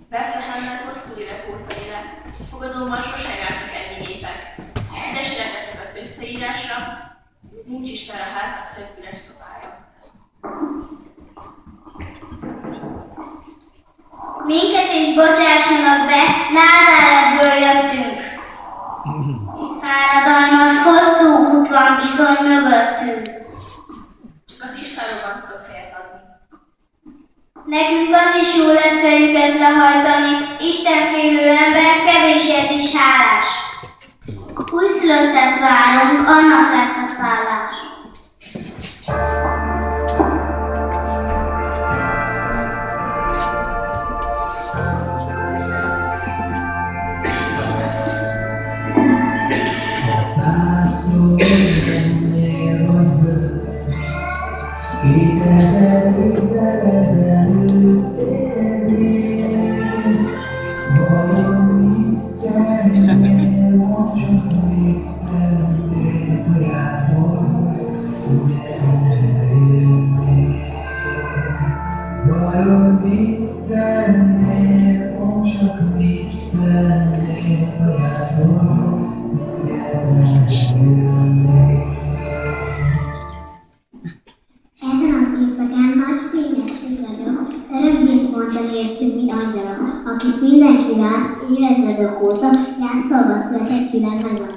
Betlehemben hosszú évek óta élek, fogadóban sosem jártak ennyi népek. Ügyesek lettek az összeírásra, nincs Isten a háznak több üres szobája. Minket is bocsássanak be, Názáretből jöttünk. Fáradalmas, hosszú út van bizony mögöttünk. Csak az Istenokban tudok helyet adni. Nekünk az is jó lesz fejüket lehajtani, istenfélő ember kevésért is hálás. Újszülöttet várunk, annak lesz a szállás. Akit mindenki lát, évezredek óta játszolva született világ nagyvazja.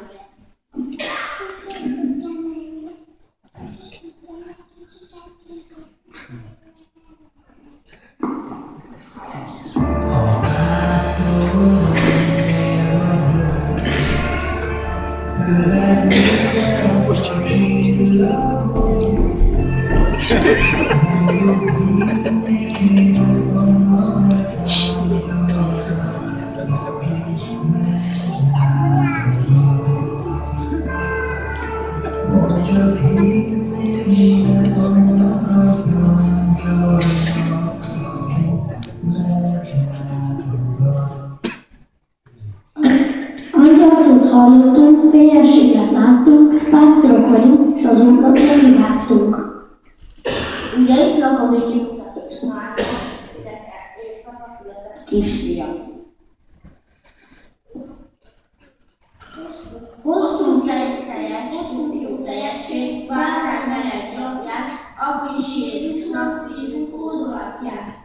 Angyalszót hallottunk, fényességet láttunk, pásztorok vagyunk, s az Úrnak megimádtunk. Ugye itt lakozik Júdás és Mária, kisfia. Hoztunk teljesként, bátán meleg napját, abba is Jézusnak szívünk hódolatját.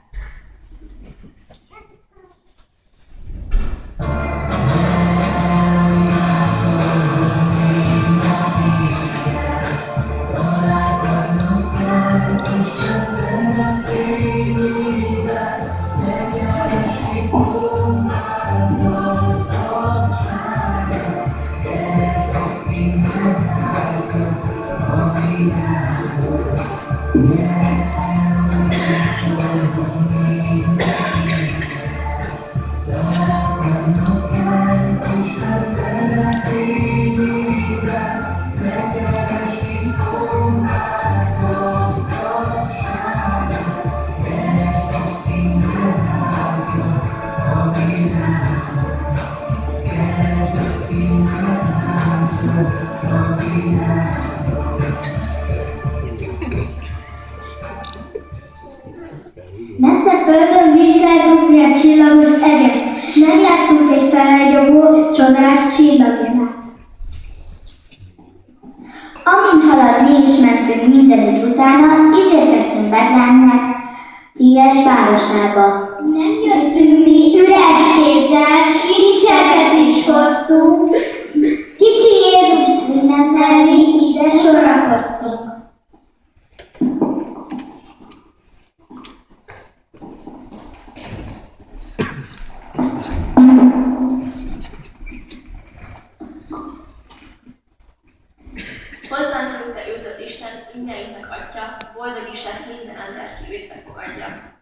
Messze földön vizsgáltuk mi a csillagos eget, nem láttunk egy felragyogó, csodás csillagjelet. Amint haladni is mentünk mindenütt utána, így érkeztünk Bethlehemnek, híres városába. Nem jöttünk mi üres kézzel, kincseket is hoztunk. Kicsi Jézust ünnepelni, ide sorakoztunk. Hozzánk küldte őt az Isten, mindennyiunknak Atya, boldog is lesz minden ember, ki őt befogadja.